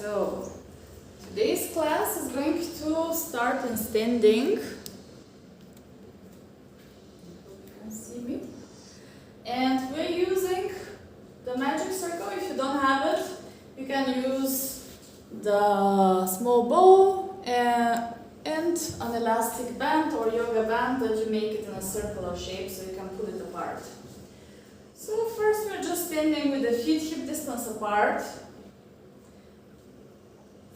so today's class is going to start in standing. You can see me. And we're using the magic circle. If you don't have it, you can use the small ball and an elastic band or yoga band that you make it in a circular shape so you can pull it apart. So first we're just standing with the feet hip distance apart.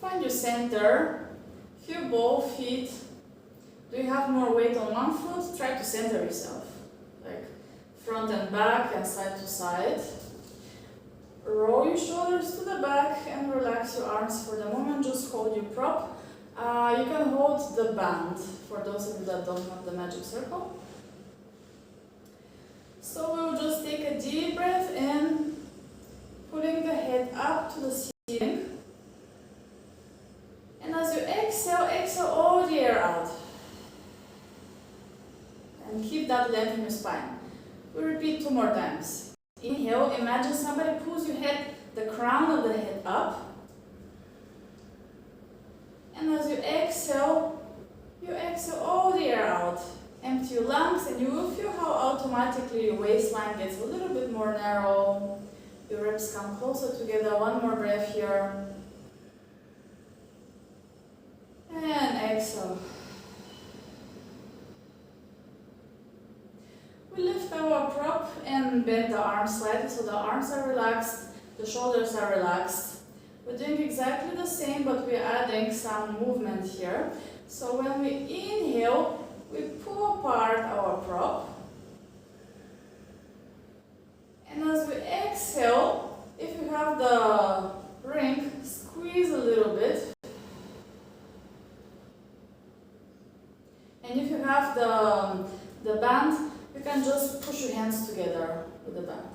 Find your center. Feel both feet. Do you have more weight on one foot? Try to center yourself. Like front and back and side to side. Roll your shoulders to the back and relax your arms for the moment. Just hold your prop. You can hold the band for those of you that don't have the magic circle. So we'll just take a deep breath in, putting the head up to the ceiling. And as you exhale, exhale all the air out. And keep that length in your spine. We repeat 2 more times. Inhale, imagine somebody pulls your head, the crown of the head up. And as you exhale all the air out. Empty your lungs and you will feel how automatically your waistline gets a little bit more narrow. Your ribs come closer together. 1 more breath here. And exhale. We lift our prop and bend the arms slightly so the arms are relaxed, the shoulders are relaxed. We're doing exactly the same, but we're adding some movement here. So when we inhale, we pull apart our prop. And as we exhale, if you have the ring, squeeze a little bit. And if you have the band, you can just push your hands together with the band.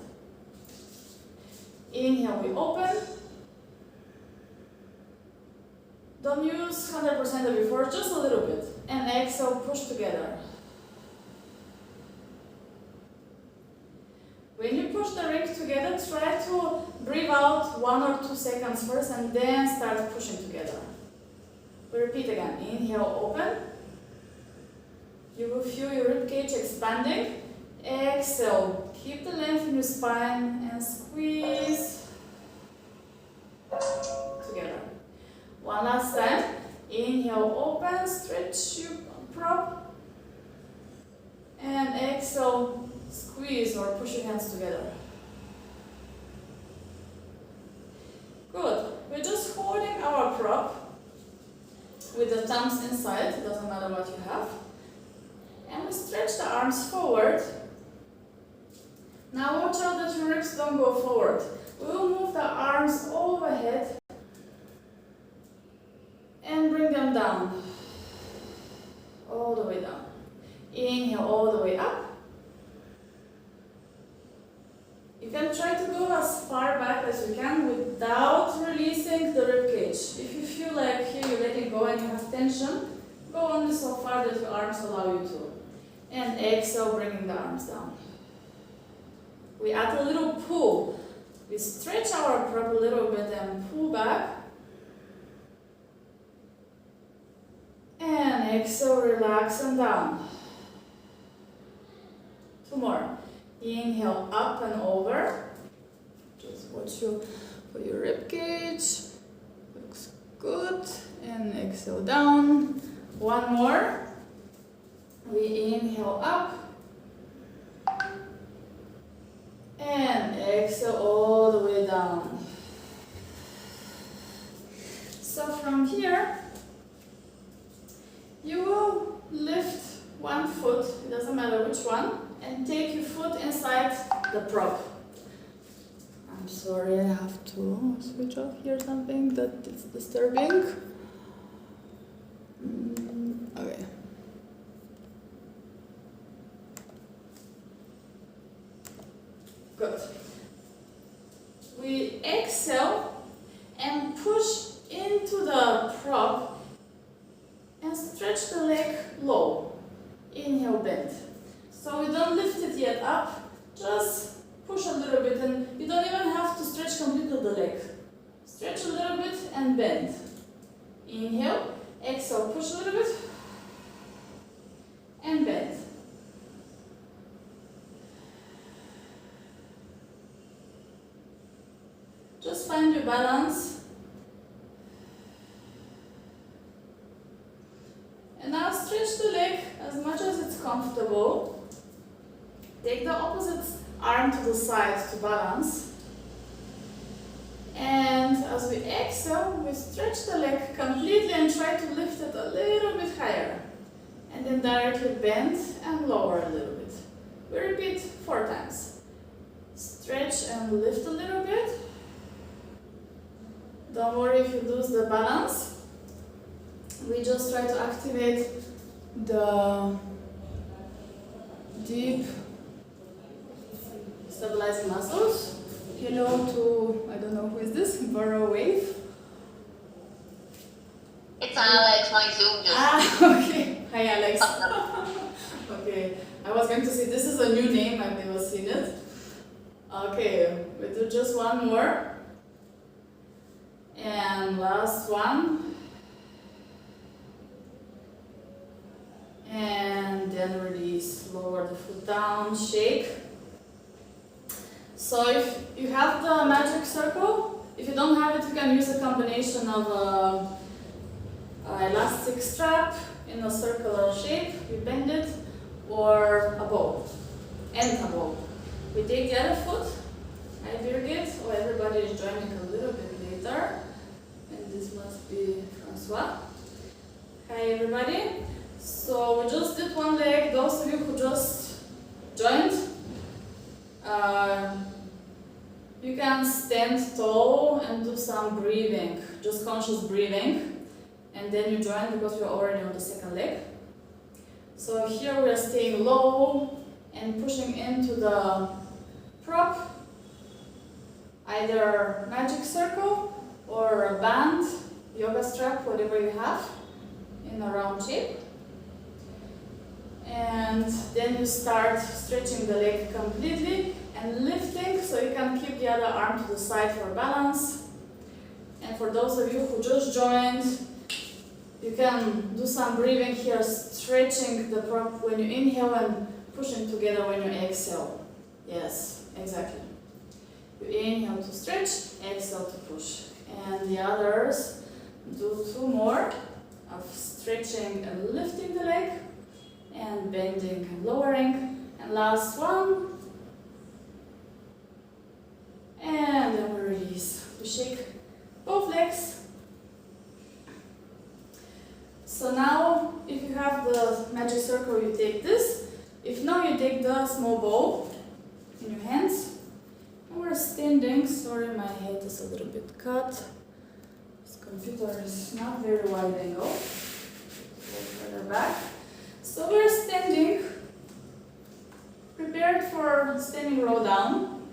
Inhale, we open. Don't use 100% of your force, just a little bit. And exhale, push together. When you push the ring together, try to breathe out 1 or 2 seconds first and then start pushing together. We repeat again. Inhale, open. You will feel your ribcage expanding. Exhale, keep the length in your spine and squeeze together. 1 last time. Inhale, open, stretch your prop. And exhale, squeeze or push your hands together. Good. We're just holding our prop with the thumbs inside, it doesn't matter what you have. And we stretch the arms forward. Now watch out that your ribs don't go forward. We will move the arms overhead and bring them down. All the way down. Inhale all the way up. You can try to go as far back as you can without releasing the rib cage. If you feel like here you're letting go and you have tension, go only so far that your arms allow you to. And exhale, bringing the arms down. We add a little pull. We stretch our prop a little bit and pull back. And exhale, relax and down. 2 more. Inhale, up and over. Just watch for your rib cage. Looks good. And exhale down. 1 more. We inhale up. And exhale all the way down. So from here, you will lift 1 foot, it doesn't matter which one, and take your foot inside the prop. I'm sorry, I have to switch off here something that is disturbing. Okay. Good. We exhale and push into the prop and stretch the leg low. Inhale, bend. So we don't lift it yet up, just push a little bit, and you don't even have to stretch completely the leg. Stretch a little bit and bend. Inhale, exhale, push a little bit, and bend. Just find your balance. And now stretch the leg as much as it's comfortable. Take the opposite arm to the side to balance. And as we exhale, we stretch the leg completely and try to lift it a little bit higher. And then directly bend and lower a little bit. We repeat 4 times. Stretch and lift a little bit. Don't worry if you lose the balance. We just try to activate the deep stabilizing muscles. Hello to, I don't know who is this, Burrow Wave. It's Alex, my Zoom just... Okay. Hi Alex. Okay, I was going to say this is a new name, I've never seen it. Okay, we do just one more. And last one. And then release, lower the foot down, shake. So if you have the magic circle, if you don't have it, you can use a combination of elastic strap in a circular shape, you bend it, or a bow, and a bow. We take the other foot, I Birgit, or everybody is joining a little bit later, and this must be Francois. Hi everybody. So we just did one leg, those of you who just joined, you can stand tall and do some breathing, just conscious breathing, and then you join because we're already on the second leg. So here we are staying low and pushing into the prop, either magic circle or a band, yoga strap, whatever you have, in a round shape. And then you start stretching the leg completely and lifting, so you can keep the other arm to the side for balance. And for those of you who just joined, you can do some breathing here, stretching the prop when you inhale and pushing together when you exhale. Yes, exactly. You inhale to stretch, exhale to push. And the others, do 2 more of stretching and lifting the leg, and bending and lowering. And last one. And then we release. We shake both legs. So now, if you have the magic circle, you take this. If not, you take the small ball in your hands. And we're standing. Sorry, my head is a little bit cut. This computer is not very wide angle. Go further back. So we're standing, prepared for standing roll down.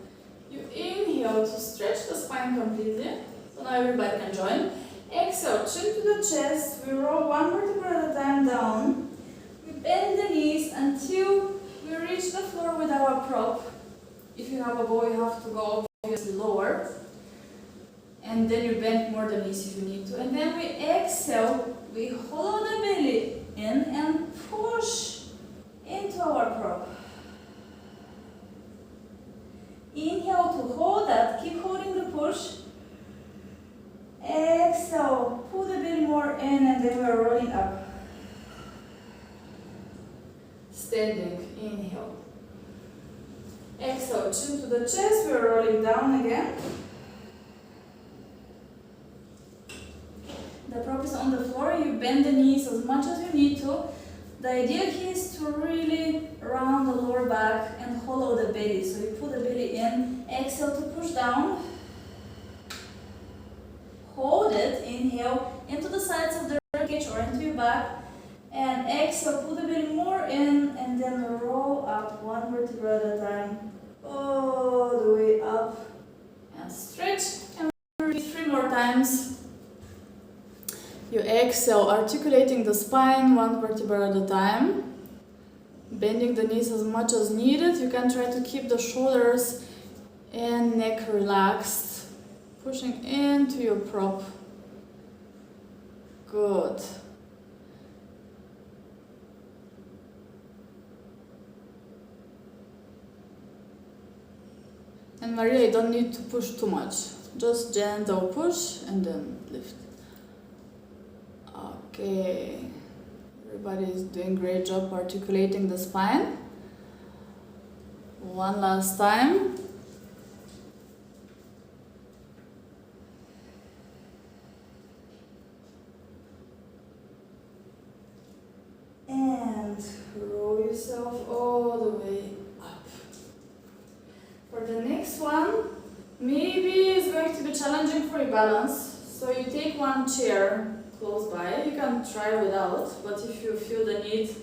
You inhale to stretch the spine completely. So now everybody can join. Exhale, chin to the chest. We roll 1 vertebra at a time down. We bend the knees until we reach the floor with our prop. If you have a bow, you have to go obviously lower. And then you bend more the knees if you need to. And then we exhale, we hold the belly in and push into our prop. Inhale to hold that, keep holding the push. Exhale, pull the belly more in, and then we're rolling up. Standing, inhale. Exhale, chin to the chest, we're rolling down again. The prop is on the floor, you bend the knees as much as you need to. The idea here is to really round the lower back and hollow the belly. So you pull the belly in, exhale to push down. Hold it, inhale into the sides of the ribcage or into your back. And exhale, pull the belly more in, and then roll up 1 vertebra at a time. All the way up. And stretch, and repeat 3 more times. You exhale, articulating the spine 1 vertebra at a time. Bending the knees as much as needed. You can try to keep the shoulders and neck relaxed. Pushing into your prop. Good. And Maria, you don't need to push too much. Just gentle push and then lift. Okay. Everybody is doing a great job articulating the spine. One last time. And roll yourself all the way up. For the next one, maybe it's going to be challenging for your balance. So you take one chair close by. You can try without, but if you feel the need,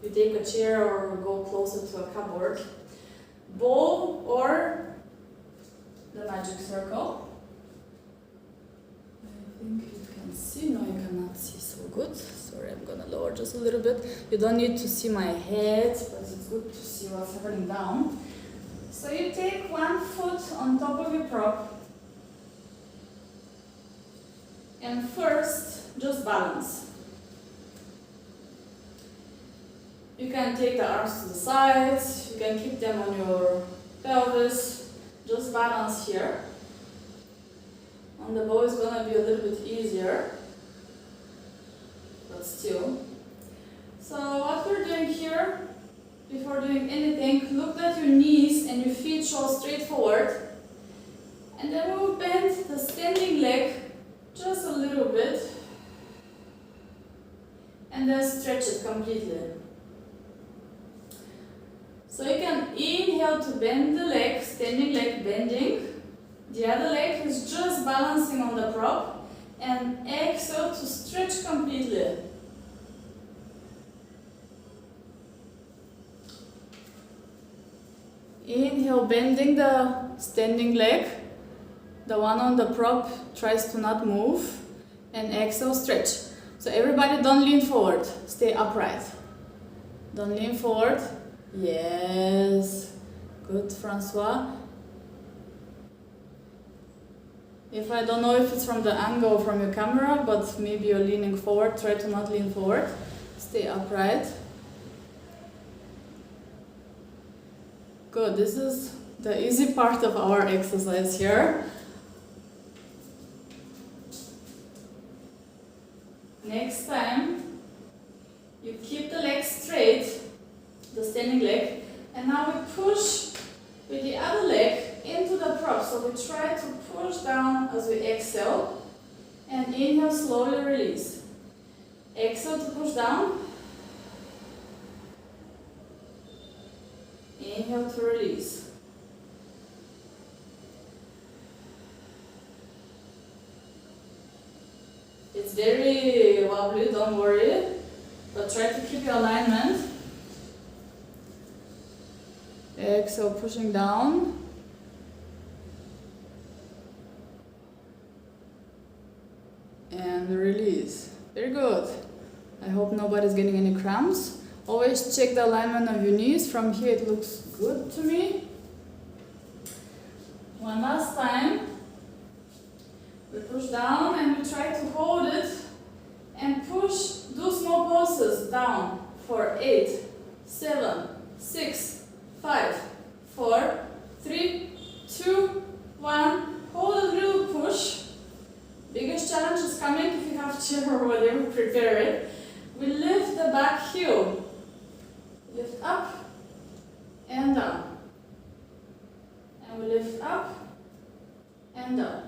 you take a chair or go closer to a cupboard. Bow or the magic circle. I think you can see. No, you cannot see so good. Sorry, I'm gonna lower just a little bit. You don't need to see my head, but it's good to see what's happening down. So you take one foot on top of your prop. And first, just balance. You can take the arms to the sides, you can keep them on your pelvis, just balance here. On the bow is gonna be a little bit easier, but still. So what we're doing here, before doing anything, look at your knees and your feet show straight forward. And then we will bend the standing leg just a little bit. And then stretch it completely. So you can inhale to bend the leg, standing leg bending. The other leg is just balancing on the prop. And exhale to stretch completely. Inhale, bending the standing leg. The one on the prop tries to not move. And exhale, stretch. So everybody don't lean forward. Stay upright. Don't lean forward. Yes. Good, Francois. If I don't know if it's from the angle from your camera, but maybe you're leaning forward, try to not lean forward. Stay upright. Good, this is the easy part of our exercise here. Next time, you keep the leg straight, the standing leg, and now we push with the other leg into the prop. So we try to push down as we exhale, and inhale, slowly release. Exhale to push down. Inhale to release. It's very wobbly, don't worry, but try to keep your alignment. Exhale, pushing down. And release. Very good. I hope nobody's getting any cramps. Always check the alignment of your knees. From here it looks good to me. One last time. We push down and we try to hold it and push. Do small pulses down for 8, 7, 6, 5, 4, 3, 2, 1. Hold a little push. Biggest challenge is coming. If you have chair or whatever, prepare it. We lift the back heel. Lift up and down. And we lift up and down.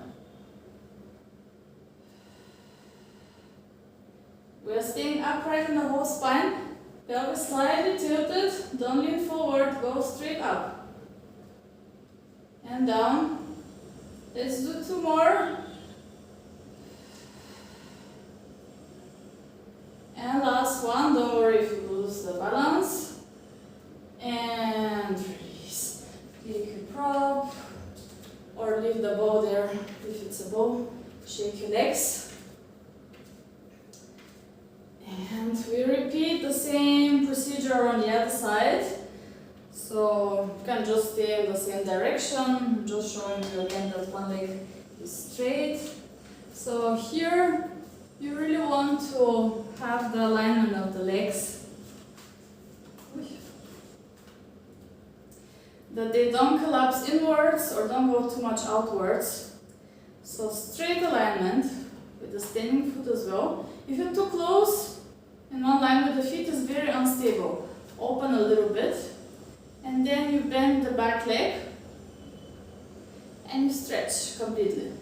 We are staying upright in the whole spine. Pelvis slightly tilted. Don't lean forward. Go straight up. And down. Let's do 2 more. And last one. Don't worry if you lose the balance. And release. Take your prop. Or leave the bow there if it's a bow. Shake your legs. And we repeat the same procedure on the other side. So you can just stay in the same direction, just showing you again that one leg is straight. So here You really want to have the alignment of the legs, that they don't collapse inwards or don't go too much outwards. So straight alignment with the standing foot as well. If you're too close in one line with the feet, is very unstable. Open a little bit, and then you bend the back leg and you stretch completely.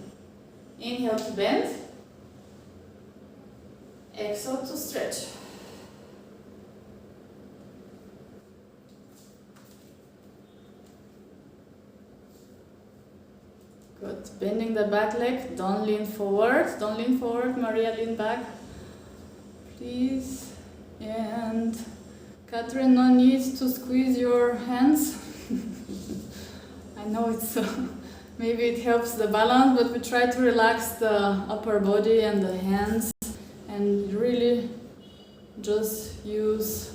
Inhale to bend, exhale to stretch. Good. Bending the back leg, don't lean forward. Don't lean forward, Maria, lean back. Please. And Catherine, no need to squeeze your hands. I know it's maybe it helps the balance, but we try to relax the upper body and the hands and really just use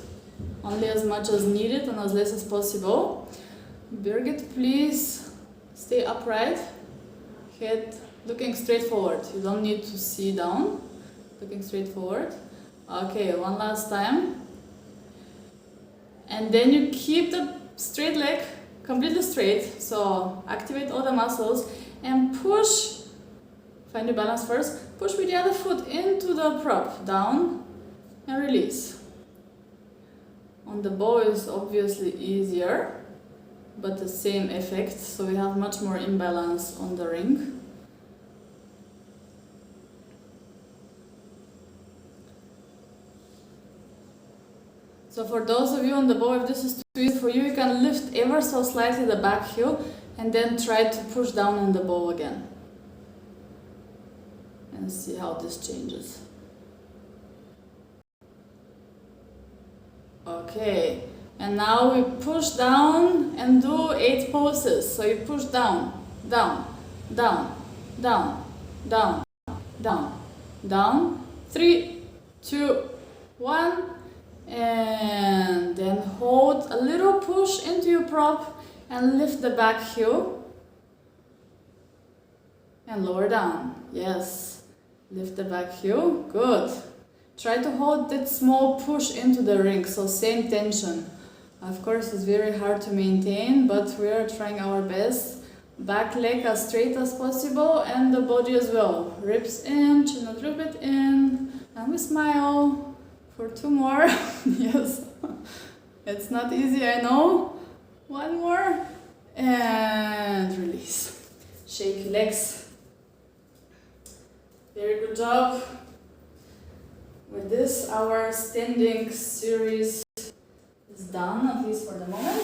only as much as needed and as less as possible. Birgit, please stay upright. Head looking straight forward. You don't need to see down. Looking straight forward. Okay, one last time. And then you keep the straight leg completely straight. So activate all the muscles and push. Find your balance first. Push with the other foot into the prop. Down and release. On the bow is obviously easier, but the same effect, so we have much more imbalance on the ring. So for those of you on the bow, if this is too easy for you, you can lift ever so slightly the back heel and then try to push down on the bow again. And see how this changes. Okay. And now we push down and do 8 pulses. So you push down, down, down, down, down, down, down. 3, 2, 1. And then hold a little push into your prop and lift the back heel. And lower down. Yes. Lift the back heel. Good. Try to hold that small push into the ring. So same tension. Of course, it's very hard to maintain, but we are trying our best. Back leg as straight as possible and the body as well. Ribs in, chin a little bit in, and we smile for 2 more. Yes, it's not easy, I know. 1 more and release. Shake your legs. Very good job. With this, our standing series is done, at least for the moment.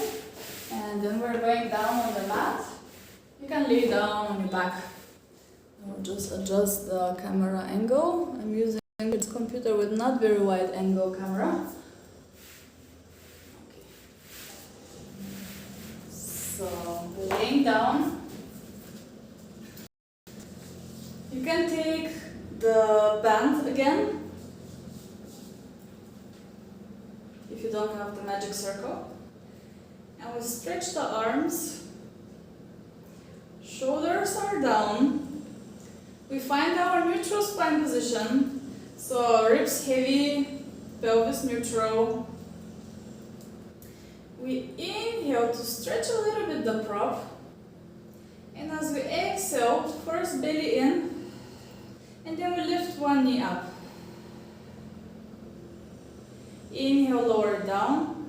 And then we're going down on the mat. You can lay down on your back. I'll just adjust the camera angle. I'm using this computer with not very wide angle camera. Okay. So we're laying down. You can take the band again, if you don't have the magic circle. And we stretch the arms. Shoulders are down. We find our neutral spine position. So ribs heavy, pelvis neutral. We inhale to stretch a little bit the prop. And as we exhale, first belly in. And then we lift one knee up. Inhale, lower down.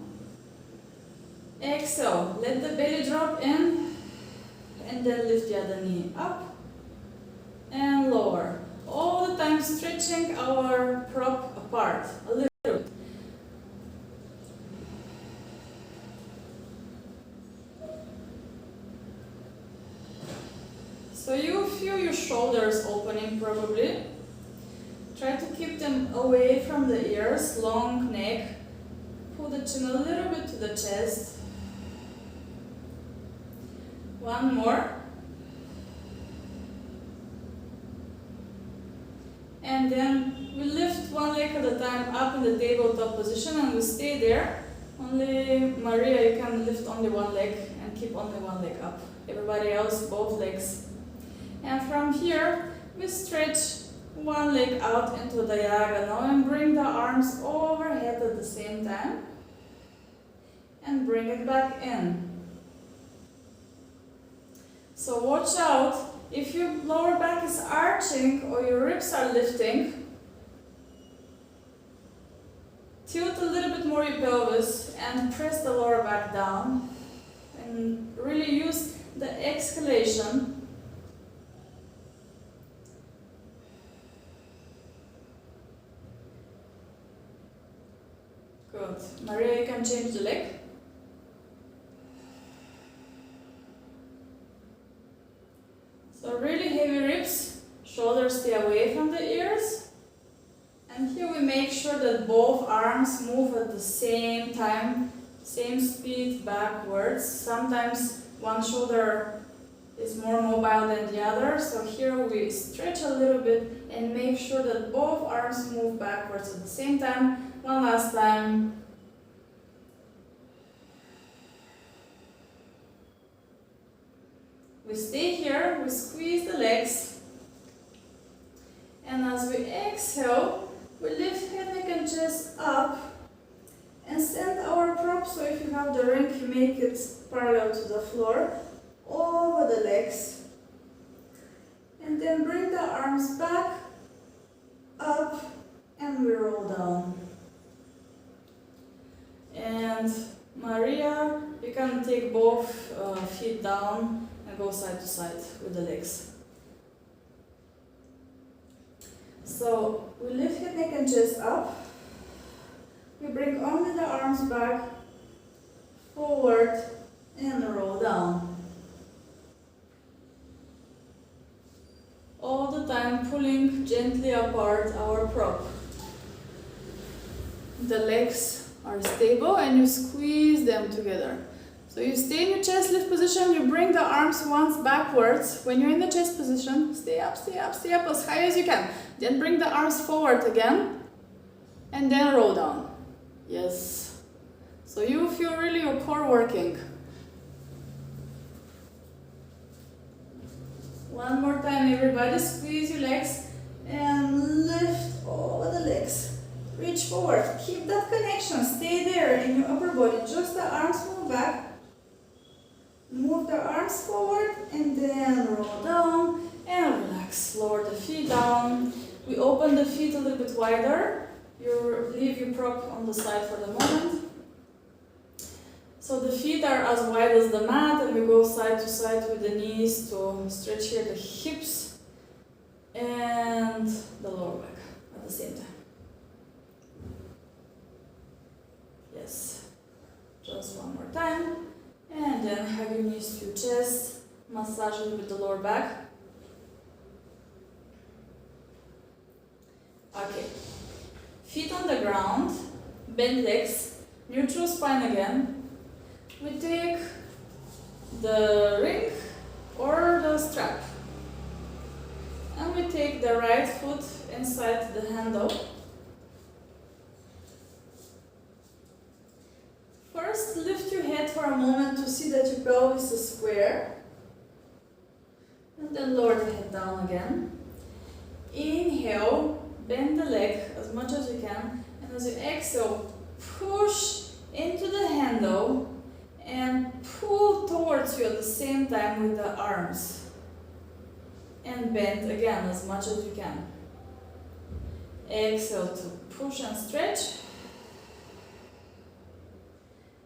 Exhale, let the belly drop in. And then lift the other knee up. And lower. All the time stretching our prop apart a little bit. So you feel your shoulders opening probably. Try to keep them away from the ears, long neck. Pull the chin a little bit to the chest. One more. And then we lift one leg at a time up in the tabletop position and we stay there. Only Maria, you can lift only one leg and keep only one leg up. Everybody else, both legs. And from here, we stretch one leg out into diagonal and bring the arms overhead at the same time. And bring it back in. So watch out, if your lower back is arching or your ribs are lifting, tilt a little bit more your pelvis and press the lower back down. And really use the exhalation. Good. Maria, you can change the leg. So really heavy ribs, shoulders stay away from the ears. And here we make sure that both arms move at the same time, same speed backwards. Sometimes one shoulder is more mobile than the other. So here we stretch a little bit and make sure that both arms move backwards at the same time. One last time. We stay here, we squeeze the legs, and as we exhale, we lift head, neck and chest up and send our prop, so if you have the ring, you make it parallel to the floor, over the legs, and then bring the arms back, up, and we roll down. And Maria, you can take both feet down and go side to side with the legs. So we lift head, neck and chest up. We bring only the arms back, forward, and roll down. All the time pulling gently apart our prop. The legs are stable and you squeeze them together. So you stay in your chest lift position, you bring the arms once backwards. When you're in the chest position, stay up as high as you can. Then bring the arms forward again and then roll down. Yes. So you feel really your core working. One more time, everybody. Squeeze your legs and lift over the legs. Reach forward. Keep that connection. Stay there in your upper body. Just the arms move back. Move the arms forward and then roll down and relax. Lower the feet down. We open the feet a little bit wider. You leave your prop on the side for the moment. So the feet are as wide as the mat and we go side to side with the knees to stretch here the hips and the lower back at the same time. Yes. Just one more time. And then hug your knees to your chest, massage a little bit the lower back. Okay. Feet on the ground, bend legs, neutral spine again. We take the ring or the strap. And we take the right foot inside the handle. First, lift your head for a moment to see that your pelvis is square. And then lower the head down again. Inhale, bend the leg as much as you can. And as you exhale, push into the handle and pull towards you at the same time with the arms. And bend again as much as you can. Exhale to push and stretch.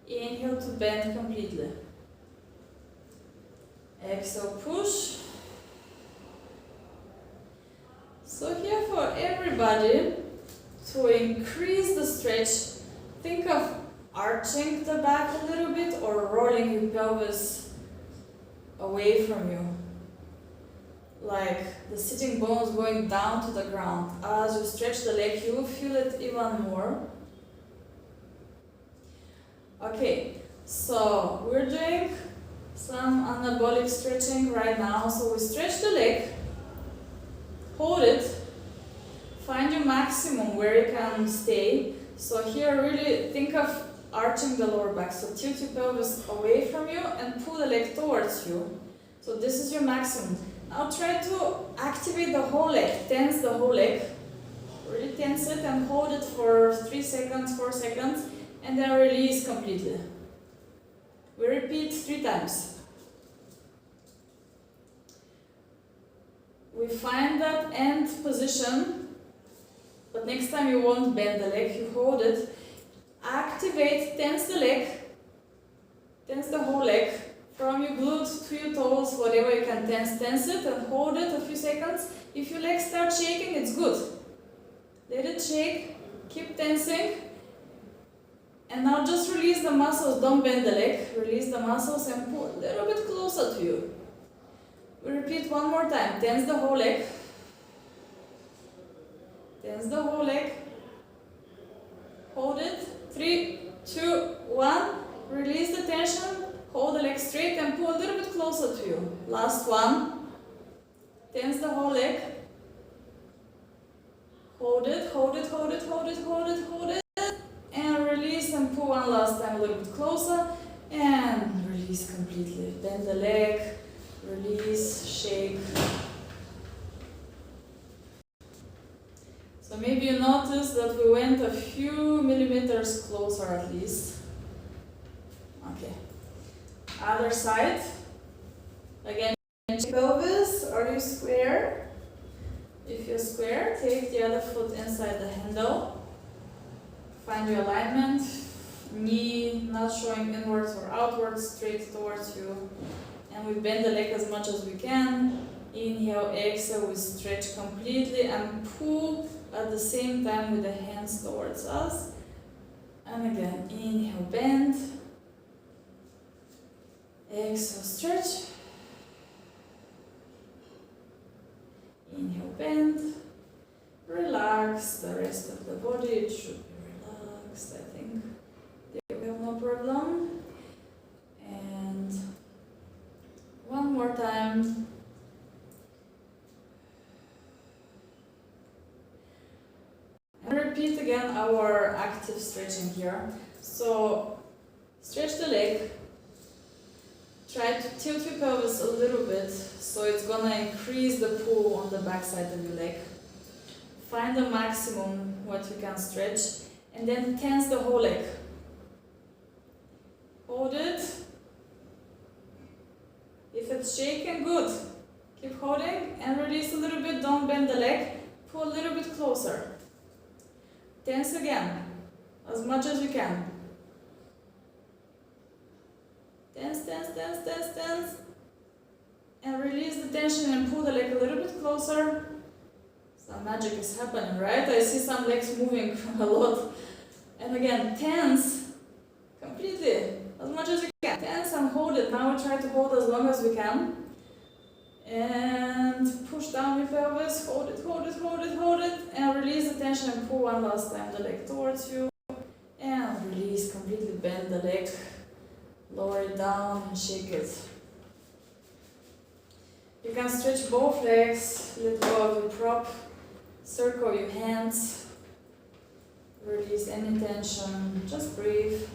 Inhale to bend completely. Exhale, push. So here for everybody, to increase the stretch, think of arching the back a little bit or rolling your pelvis away from you. Like the sitting bones going down to the ground. As you stretch the leg, you will feel it even more. Okay, so we're doing some anabolic stretching right now. So we stretch the leg, hold it, find your maximum where you can stay. So here really think of arching the lower back. So tilt your pelvis away from you and pull the leg towards you. So this is your maximum. Now try to activate the whole leg, tense the whole leg. Really tense it and hold it for 3 seconds, 4 seconds, and then release completely. We repeat 3 times. We find that end position, but next time you won't bend the leg, you hold it. Activate, tense the leg, tense the whole leg, from your glutes to your toes, whatever you can tense it and hold it a few seconds. If your legs start shaking, it's good. Let it shake, keep tensing, and now just release the muscles, don't bend the leg, release the muscles and pull a little bit closer to you. We repeat one more time, tense the whole leg, tense the whole leg, hold it, 3, 2, 1, release the tension, hold the leg straight and pull a little bit closer to you. Last one, tense the whole leg, hold it, hold it, hold it, hold it, hold it, hold it, and release and pull one last time a little bit closer and release completely. Bend the leg, release, shake. So maybe you notice that we went a few millimeters closer at least. Okay. Other side. Again, pelvis. Are you square? If you're square, take the other foot inside the handle. Find your alignment. Knee not showing inwards or outwards, straight towards you. And we bend the leg as much as we can. Inhale, exhale, we stretch completely and pull at the same time with the hands towards us. And again, inhale, bend. Exhale, stretch. Inhale, bend. Relax the rest of the body. It should be relaxed, I think. There we have no problem. And one more time. And repeat again our active stretching here. So stretch the leg. Try to tilt your pelvis a little bit so it's gonna increase the pull on the back side of your leg. Find the maximum what you can stretch and then tense the whole leg. Hold it. If it's shaking, good. Keep holding and release a little bit, don't bend the leg. Pull a little bit closer. Tense again, as much as you can. Tense, tense, tense, tense, tense. And release the tension and pull the leg a little bit closer. Some magic is happening, right? I see some legs moving a lot. And again, tense completely, as much as you can. Tense and hold it. Now we try to hold as long as we can. And push down your pelvis. Hold it, hold it, hold it, hold it. And release the tension and pull one last time the leg towards you. And release, completely bend the leg. Lower it down and shake it. You can stretch both legs, let go of your prop, circle your hands, release any tension, just breathe.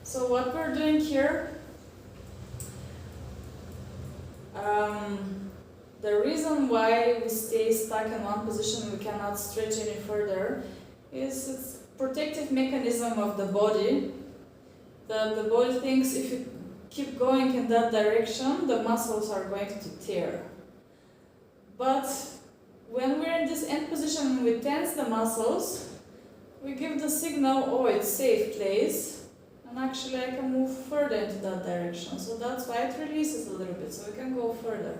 So what we're doing here, the reason why we stay stuck in one position, we cannot stretch any further, is it's protective mechanism of the body. The body thinks if you keep going in that direction, the muscles are going to tear. But when we're in this end position and we tense the muscles, we give the signal, oh, it's safe place, and actually I can move further into that direction. So that's why it releases a little bit, so we can go further.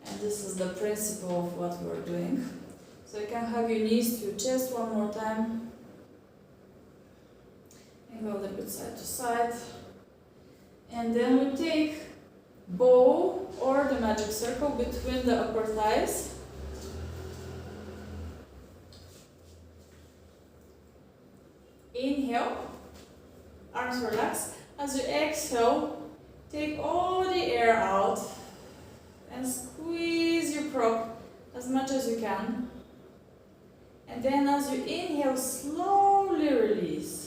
And this is the principle of what we're doing. So you can hug your knees to your chest one more time. And go a little bit side to side. And then we take bow or the magic circle between the upper thighs. Inhale, arms relax. As you exhale, take all the air out and squeeze your prop as much as you can. And then as you inhale, slowly release.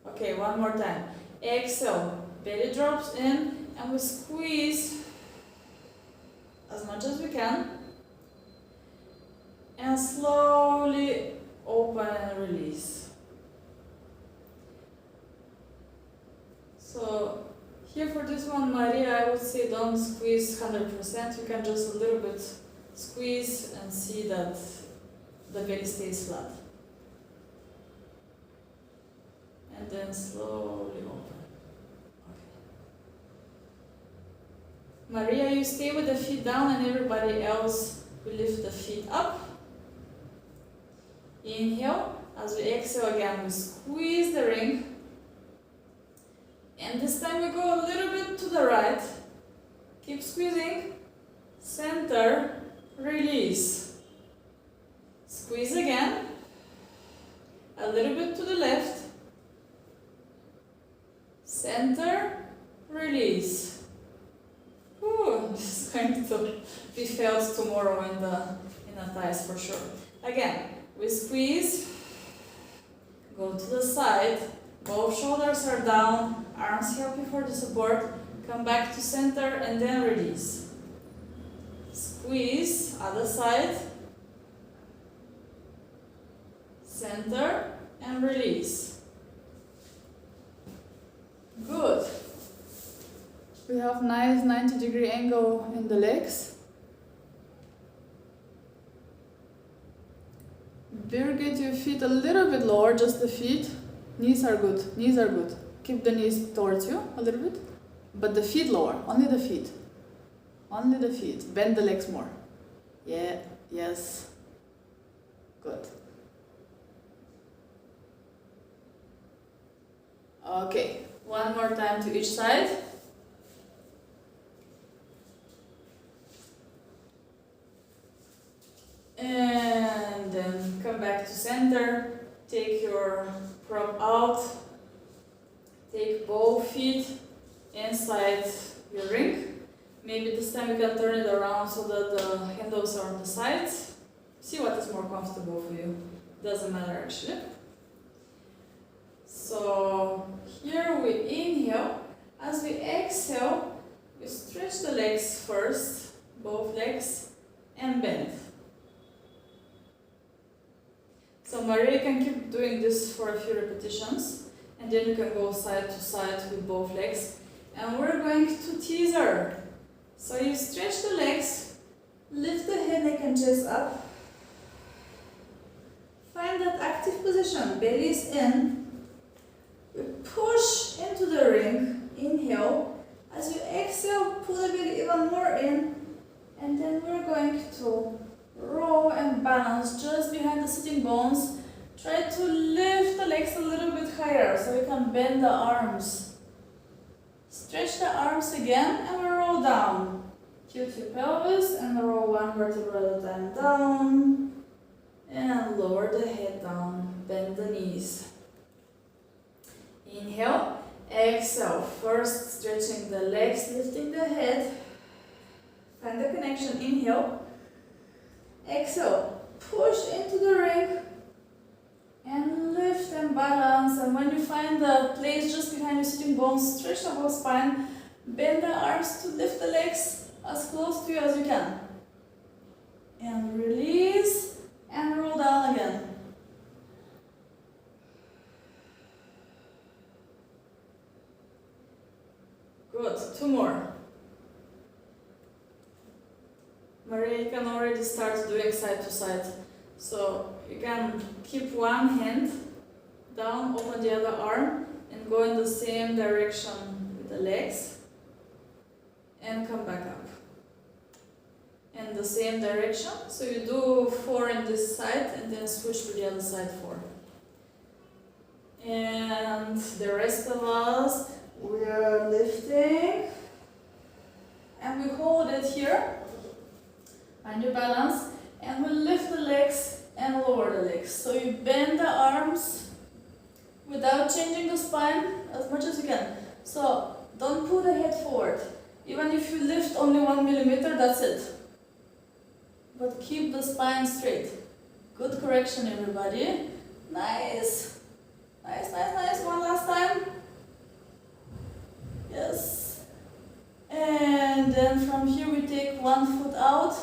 Okay, one more time. Exhale, belly drops in and we squeeze as much as we can. And slowly open and release. So here for this one, Maria, I would say don't squeeze 100%. You can just a little bit squeeze and see that the belly stays flat. And then slowly open. Okay. Maria, you stay with the feet down and everybody else will lift the feet up. Inhale. As we exhale again, we squeeze the ring. And this time we go a little bit to the right. Keep squeezing. Center. Release. Squeeze again. A little bit to the left. Center. Release. Ooh, this is going to be felt tomorrow in the thighs for sure. Again, we squeeze. Go to the side. Both shoulders are down. Arms help you for the support. Come back to center and then release. Squeeze, other side. Center and release. Good. We have nice 90-degree angle in the legs. Get your feet a little bit lower, just the feet. Knees are good, knees are good. Keep the knees towards you a little bit. But the feet lower, only the feet. Only the feet. Bend the legs more. Yeah, yes. Good. Okay, one more time to each side. And then come back to center. Take your prop out. Take both feet inside your ring. Maybe this time you can turn it around so that the handles are on the sides. See what is more comfortable for you. Doesn't matter actually. So here we inhale. As we exhale, we stretch the legs first, both legs, and bend. So Maria can keep doing this for a few repetitions, and then you can go side to side with both legs. And we're going to teaser. So you stretch the legs, lift the head, neck and chest up. Find that active position, belly is in. We push into the ring, inhale. As you exhale, pull the belly even more in. And then we're going to roll and balance just behind the sitting bones. Try to lift the legs a little bit higher so you can bend the arms. Stretch the arms again and we roll down. Tilt your pelvis and roll one vertebra at a time down. And lower the head down. Bend the knees. Inhale. Exhale. First stretching the legs, lifting the head. Find the connection. Inhale. Exhale. Push into the ring. And lift and balance. And when you find the place just behind your sitting bones, stretch the whole spine. Bend the arms to lift the legs as close to you as you can. And release. And roll down again. Good. Two more. Maria, you can already start doing side to side. So you can keep one hand down, open the other arm, and go in the same direction with the legs. And come back up. In the same direction. So you do 4 in this side and then switch to the other side 4. And the rest of us, we are lifting. And we hold it here. Find your balance. And we lift the legs and lower the legs. So you bend the arms without changing the spine as much as you can. So don't pull the head forward. Even if you lift only 1 millimeter, that's it. But keep the spine straight. Good correction, everybody. Nice. Nice, nice, nice. One last time. Yes. And then from here we take one foot out.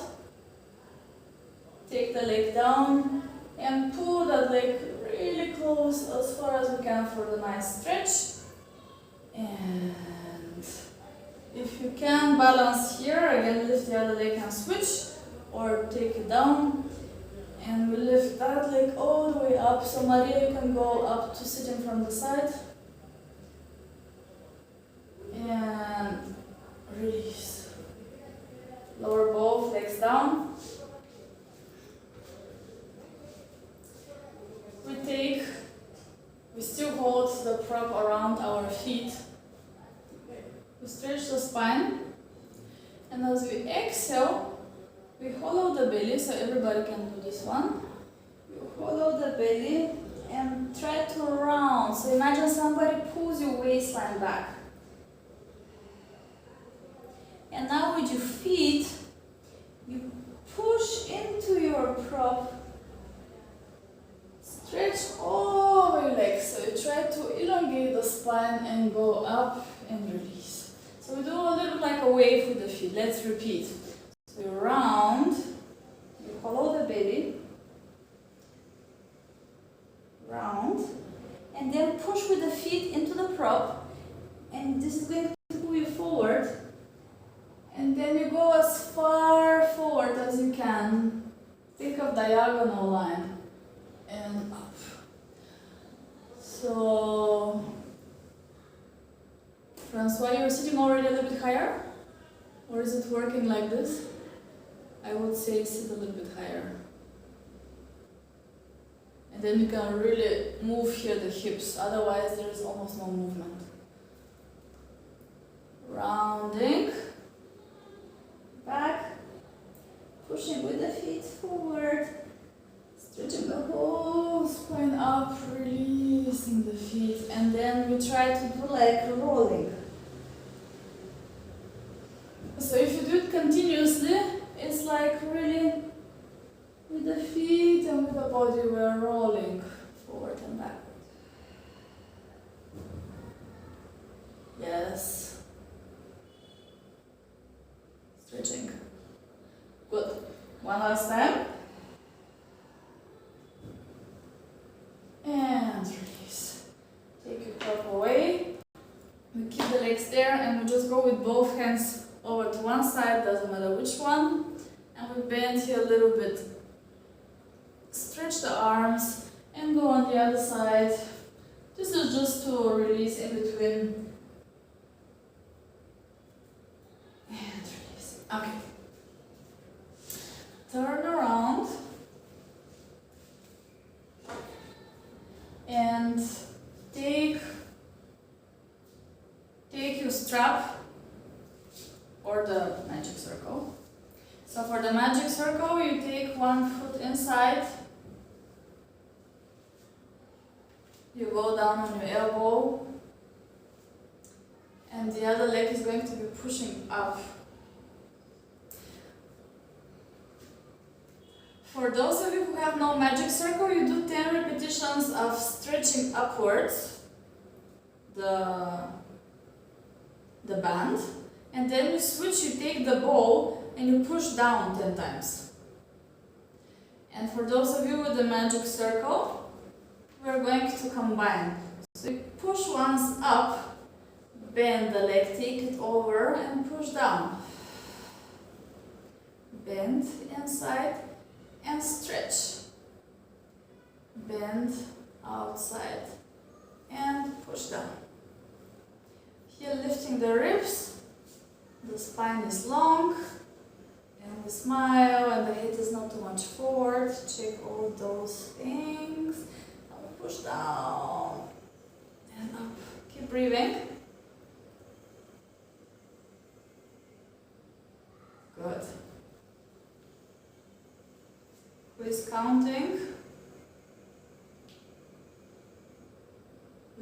Take the leg down and pull that leg really close as far as we can for the nice stretch. And if you can balance here, again lift the other leg and switch, or take it down. And we lift that leg all the way up. So Maria, you can go up to sitting from the side. And release. Lower both legs down. We still hold the prop around our feet. We stretch the spine. And as we exhale, we hollow the belly, so everybody can do this one. You hollow the belly and try to round. So imagine somebody pulls your waistline back. And now with your feet, you push into your prop. Stretch all your legs. So you try to elongate the spine and go up and release. So we do a little like a wave with the feet. Let's repeat. So you round, you follow the belly, round, and then push with the feet into the prop, and this is going to pull you forward, and then you go as far forward as you can. Think of diagonal line and up. So, Francois, you're sitting already a little bit higher? Or is it working like this? I would say sit a little bit higher. And then you can really move here the hips, otherwise there is almost no movement. Rounding, back, pushing with the feet forward, stretching the whole spine up, releasing the feet, and then we try to do like rolling. So if you do it continuously, it's like really with the feet and with the body we're rolling forward and backward. Yes. Stretching. Good. One last time. And release. Take your prop away. We keep the legs there and we just go with both hands over to one side, doesn't matter which one. And we bend here a little bit. Stretch the arms and go on the other side. This is just to release in between. And release. Okay. Turn around. And take your strap or the magic circle. So for the magic circle, you take one foot inside. You go down on your elbow. And the other leg is going to be pushing up. For those of you who have no magic circle, you do 10 repetitions of stretching upwards the band. And then you switch, you take the ball and you push down 10 times. And for those of you with the magic circle, we're going to combine. So you push once up, bend the leg, take it over and push down. Bend inside and stretch. Bend outside and push down. Here lifting the ribs. The spine is long, and we smile, and the head is not too much forward. Check all those things. And we push down and up. Keep breathing. Good. Who is counting?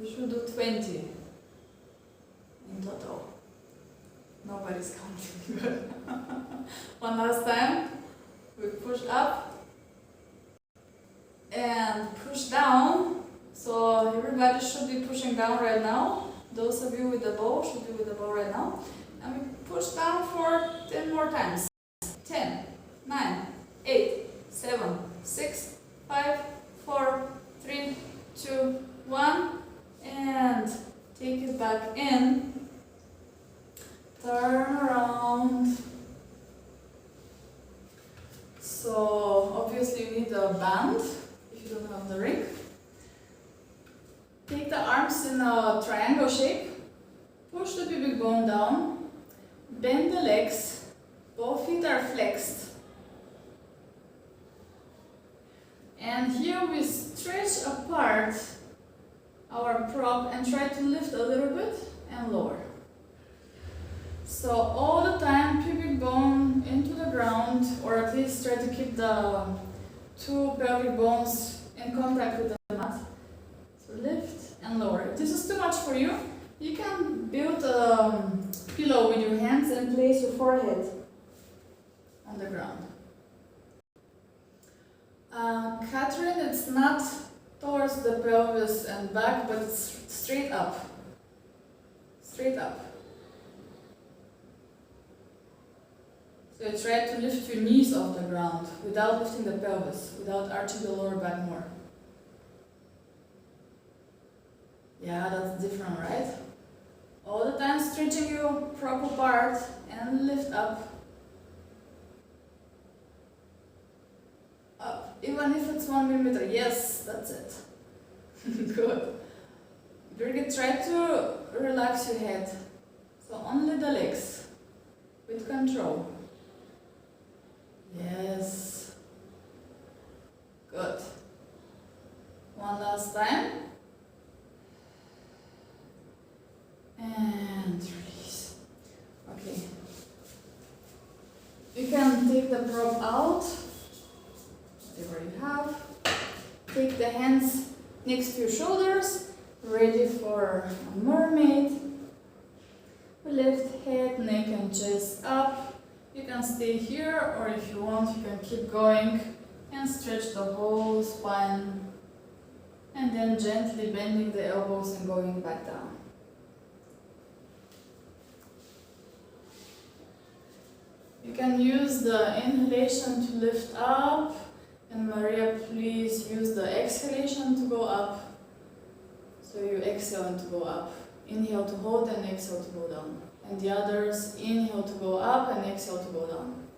We should do 20 in total. Nobody's counting. Good. One last time. We push up and push down. So everybody should be pushing down right now. Those of you with the bow should be with the bow right now. And we push down for 10 more times. 10, 9, 8, 7, 6, 5, 4, 3, 2, 1. And take it back in. Turn around. So obviously you need a band if you don't have the ring. Take the arms in a triangle shape. Push the pubic bone down. Bend the legs. Both feet are flexed. And here we stretch apart our prop and try to lift a little bit and lower. So all the time pubic bone into the ground, or at least try to keep the two pelvic bones in contact with the mat. So lift and lower. If this is too much for you, you can build a pillow with your hands and place your forehead on the ground. Catherine, it's not towards the pelvis and back, but it's straight up. Straight up. So you try to lift your knees off the ground without lifting the pelvis, without arching the lower back more. Yeah, that's different, right? All the time stretching your prop apart and lift up. Up, even if it's 1 millimeter. Yes, that's it. Good. Birgit, try to relax your head. So only the legs, with control. Yes. Good. One last time. And release. Okay. You can take the prop out, whatever you have. Take the hands next to your shoulders, ready for a mermaid. Lift head, neck and chest up. You can stay here, or if you want, you can keep going and stretch the whole spine. And then gently bending the elbows and going back down. You can use the inhalation to lift up, and Maria, please use the exhalation to go up. So you exhale and to go up. Inhale to hold and exhale to go down. And the others, inhale to go up and exhale to go down.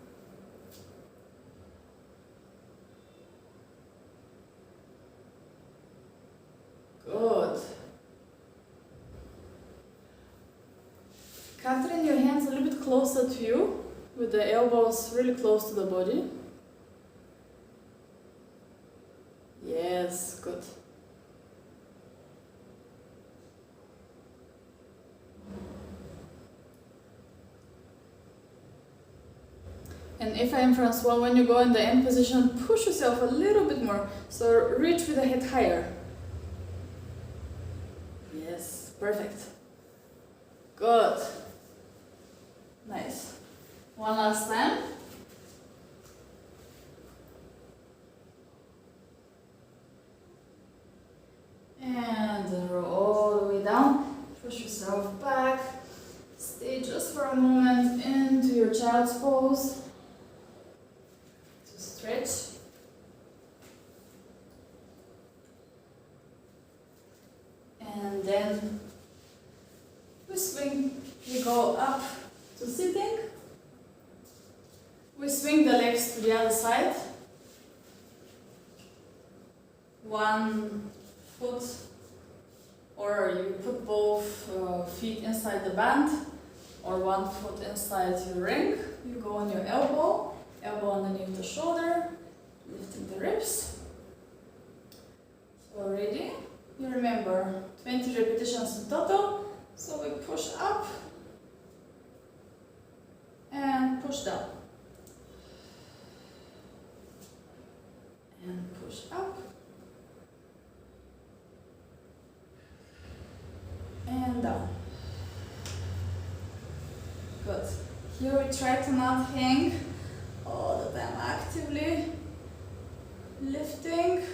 Good. Catherine, your hands a little bit closer to you, with the elbows really close to the body. Yes, good. And if I am Francois, when you go in the end position, push yourself a little bit more. So reach with the head higher. Yes, perfect. Good. Nice. One last time. And roll all the way down. Push yourself back. Stay just for a moment into your child's pose. To stretch. And then we swing. We go up to sitting. We swing the legs to the other side. One foot, or you put both feet inside the band, or one foot inside your ring. You go on your elbow, elbow underneath the shoulder, lifting the ribs. So ready? You remember 20 repetitions in total. So we push up and push down. And push up. And down. Good. Here we try to not hang all the time, actively lifting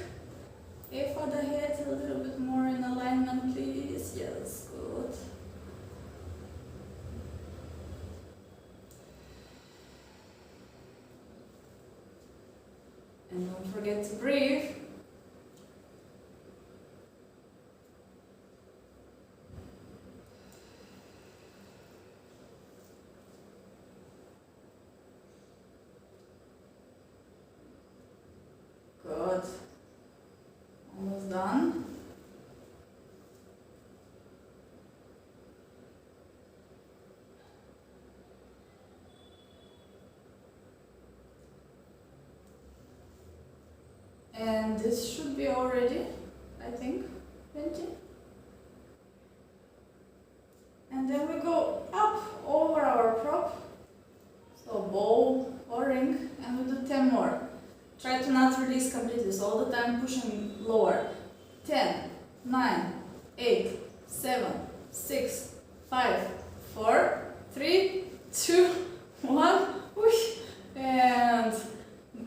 Okay, for the head, a little bit more in alignment, please. Yes, good. And don't forget to breathe. Good. Almost done. And this should be already, I think, 20. And then we go up over our prop. So bowl or ring, and we do 10 more. Try to not release completely, so all the time pushing lower. 10, 9, 8, 7, 6, 5, 4, 3, 2, 1. Whoosh. And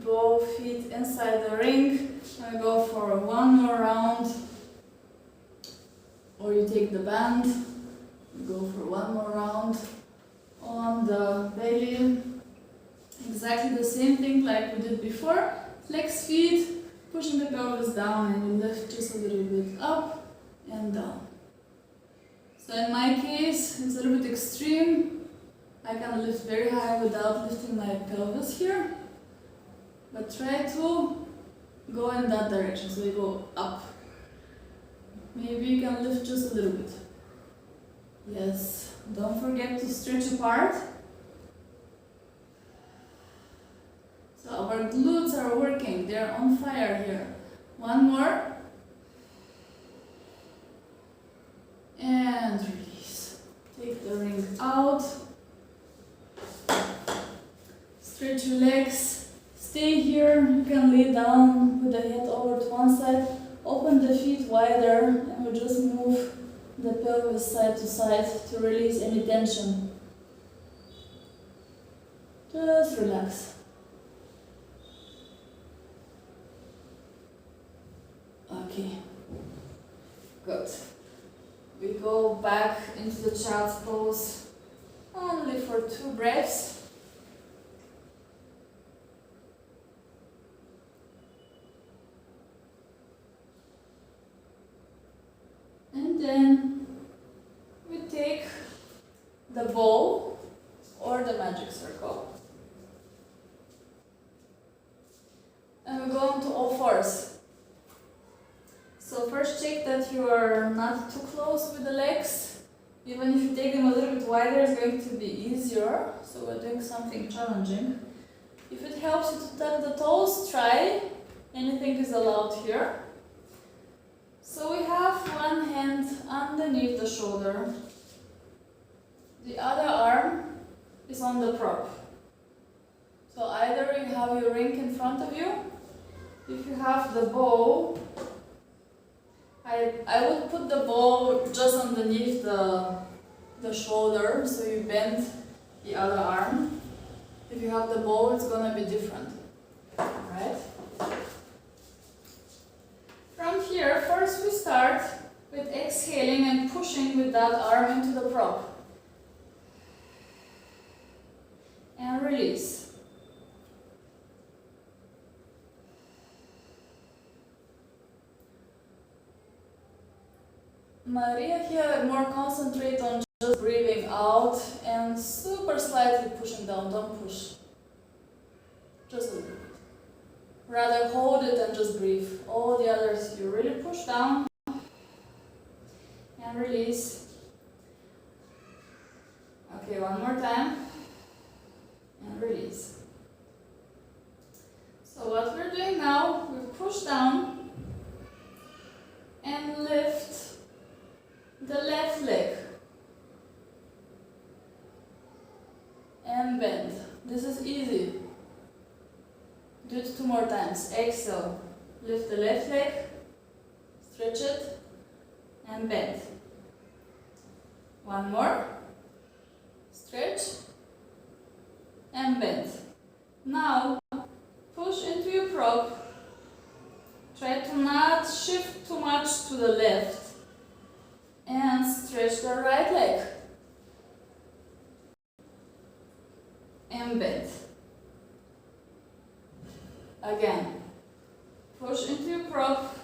both feet inside the ring. I go for one more round. Or you take the band, go for one more round on the belly. Exactly the same thing like we did before. Flex feet, pushing the pelvis down, and you lift just a little bit up and down. So in my case, it's a little bit extreme. I can lift very high without lifting my pelvis here. But try to go in that direction, so you go up. Maybe you can lift just a little bit. Yes, don't forget to stretch apart. So our glutes are working, they're on fire here. One more. And release. Take the ring out. Stretch your legs. Stay here. You can lay down with the head over to one side. Open the feet wider, and we'll just move the pelvis side to side to release any tension. Just relax. Okay, good. We go back into the child's pose only for 2 breaths. And then we take the bowl or the magic circle. And we go into all fours. So first check that you are not too close with the legs. Even if you take them a little bit wider, it's going to be easier. So we're doing something challenging. If it helps you to tuck the toes, try. Anything is allowed here. So we have one hand underneath the shoulder. The other arm is on the prop. So either you have your ring in front of you. If you have the bow, I would put the bow just underneath the shoulder, so you bend the other arm. If you have the bow, it's gonna be different, right? From here, first we start with exhaling and pushing with that arm into the prop. And release. Maria here, more concentrate on just breathing out and super slightly pushing down, don't push. Just a little bit. Rather hold it and just breathe. All the others, you really push down and release. Okay, one more time and release. So what we're doing now, we push down and lift the left leg and bend. This is easy. Do it 2 more times. Exhale, lift the left leg, stretch it and bend. One more, stretch and bend. Now push into your prop. Try to not shift much to the left and stretch the right leg. And bend. Again, push into your prop.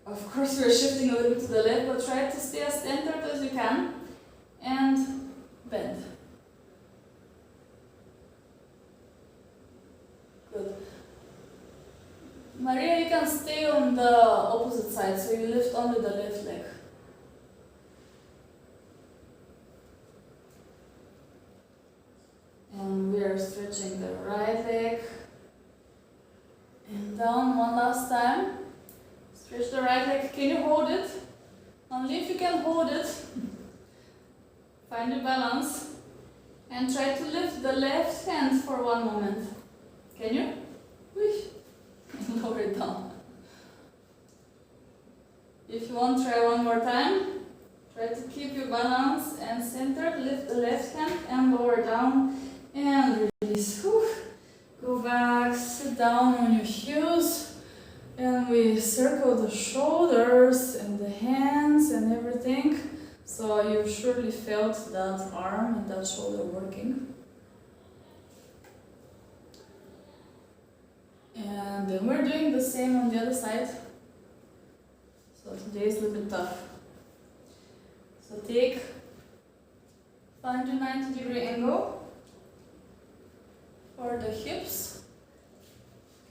Of course, we're shifting a little bit to the left, but try to stay as centered as you can. And bend. Good. Maria, you can stay on the opposite side, so you lift only the left leg. And we are stretching the right leg. And down one last time. Stretch the right leg. Can you hold it? Only if you can hold it. Find your balance. And try to lift the left hand for one moment. Can you? And lower it down. If you want, try one more time. Try to keep your balance and centered. Lift the left hand and lower down. And release. Whew. Go back, sit down on your heels. And we circle the shoulders and the hands and everything. So you surely felt that arm and that shoulder working. And then we're doing the same on the other side. So today is a little bit tough. So find your 90-degree angle for the hips.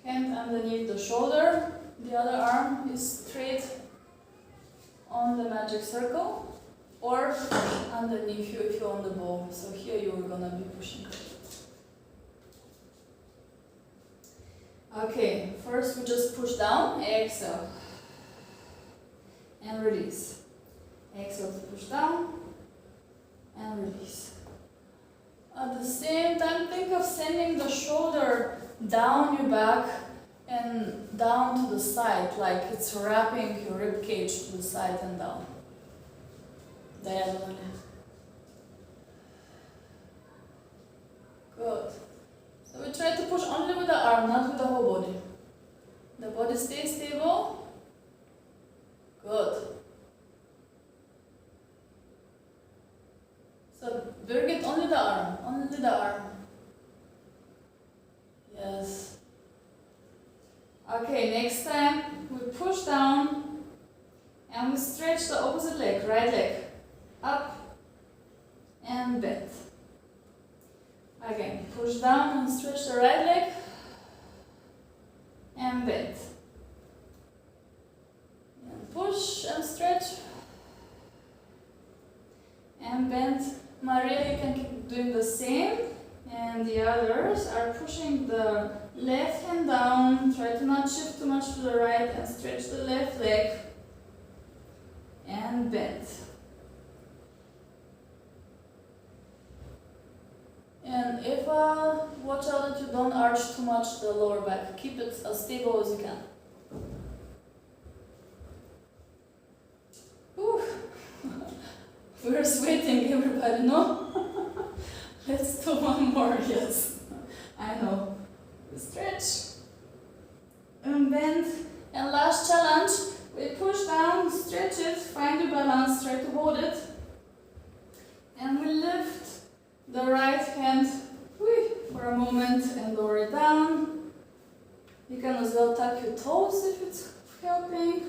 Hand underneath the shoulder. The other arm is straight on the magic circle. Or underneath you if you're on the ball. So here you're gonna be pushing. Okay, first we just push down, exhale. And release. Exhale to push down. And release. At the same time, think of sending the shoulder down your back and down to the side, like it's wrapping your rib cage to the side and down. Diagonally. Good. So we try to push only with the arm, not with the whole body. The body stays stable. Good. So Birgit, only the arm, only the arm. Yes. Okay, next time we push down and we stretch the opposite leg, right leg. Up and bend. Again, push down and stretch the right leg and bend. And push and stretch and bend. Maria, you can keep doing the same. And the others are pushing the left hand down. Try to not shift too much to the right and stretch the left leg and bend. And if watch out that you don't arch too much the lower back. Keep it as stable as you can. Whew. We're sweating, everybody, no? Let's do one more, yes. I know. Stretch and bend. And last challenge, we push down, stretch it, find your balance, try to hold it. And we lift the right hand for a moment and lower it down. You can as well tuck your toes if it's helping.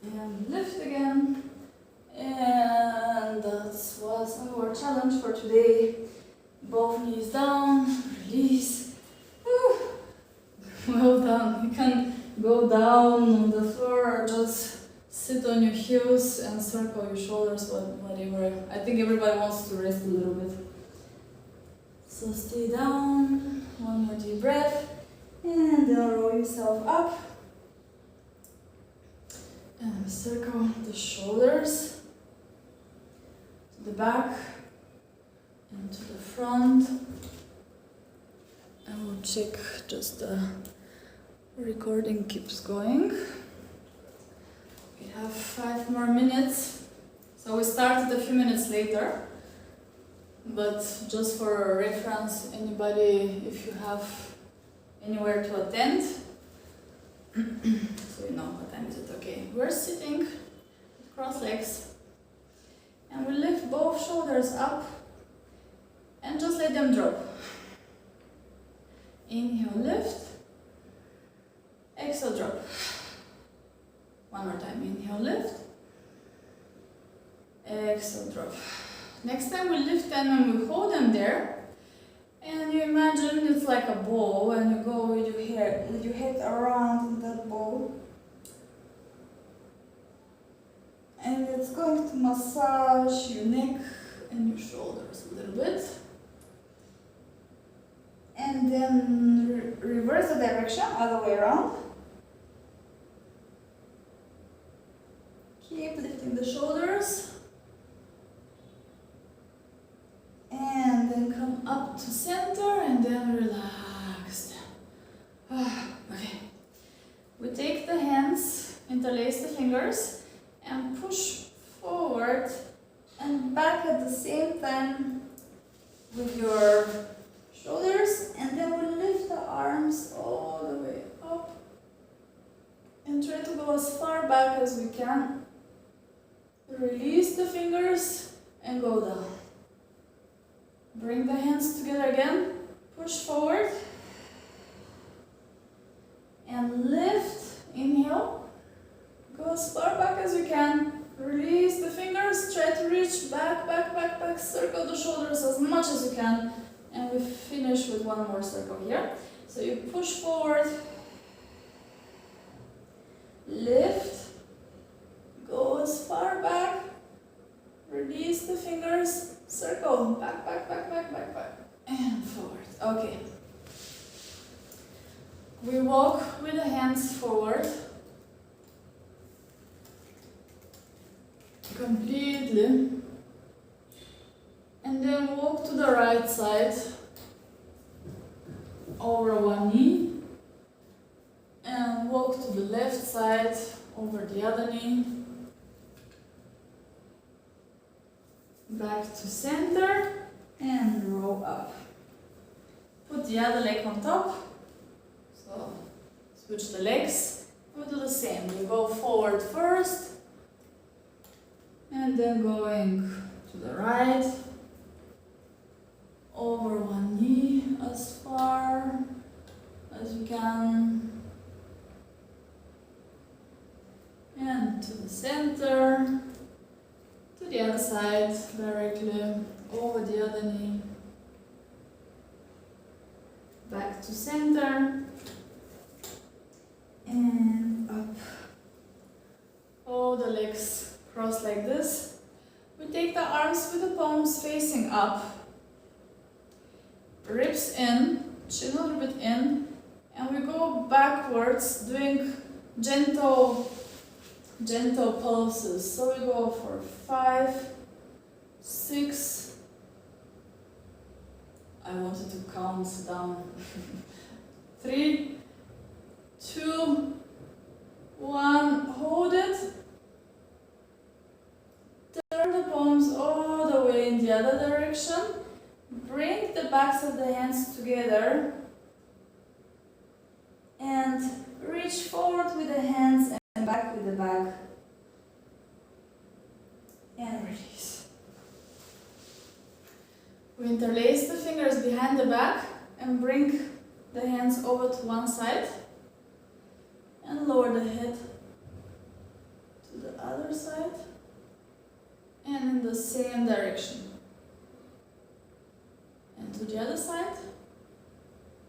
And lift again. And that was our challenge for today. Both knees down, release. Whew. Well done. You can go down on the floor or just sit on your heels and circle your shoulders, whatever. I think everybody wants to rest a little bit. So stay down, one more deep breath, and then roll yourself up. And circle the shoulders to the back and to the front. And we'll check just the recording keeps going. We have 5 more minutes. So we started a few minutes later. But just for reference, anybody, if you have anywhere to attend, So you know what time is it. Okay, we're sitting with cross legs and we lift both shoulders up and just let them drop. Inhale, lift. Exhale, drop. One more time. Inhale, lift. Exhale, drop. Next time we lift them and we hold them there. And you imagine it's like a ball and you go with your head around that ball. And it's going to massage your neck and your shoulders a little bit. And then reverse the direction, other way around. Keep lifting the shoulders. And then come up to center and then relax them. Okay. We take the hands, interlace the fingers and push forward and back at the same time with your shoulders, and then we lift the arms all the way up and try to go as far back as we can. Release the fingers and go down. Bring the hands together again, push forward and lift. Inhale, go as far back as you can. Release the fingers, try to reach back, back, back, back. Circle the shoulders as much as you can. And we finish with one more circle here. So you push forward, lift, go as far back, release the fingers, circle, back, back, back, back, back, back, and forward. Okay. We walk with the hands forward, completely. And then walk to the right side, over one knee, and walk to the left side, over the other knee, back to center, and roll up. Put the other leg on top, so switch the legs, we do the same, we go forward first, and then going to the right, over one knee as far as you can, and to the center, to the other side directly, over the other knee, back to center, and up. Hold the legs crossed like this. We take the arms with the palms facing up, ribs in, chin a little bit in, and we go backwards doing gentle pulses. So we go for 5, 6, I wanted to count down, 3, 2, 1, hold it, turn the palms all the way in the other direction. Bring the backs of the hands together and reach forward with the hands and back with the back. And release. We interlace the fingers behind the back and bring the hands over to one side and lower the head to the other side and in the same direction. And to the other side.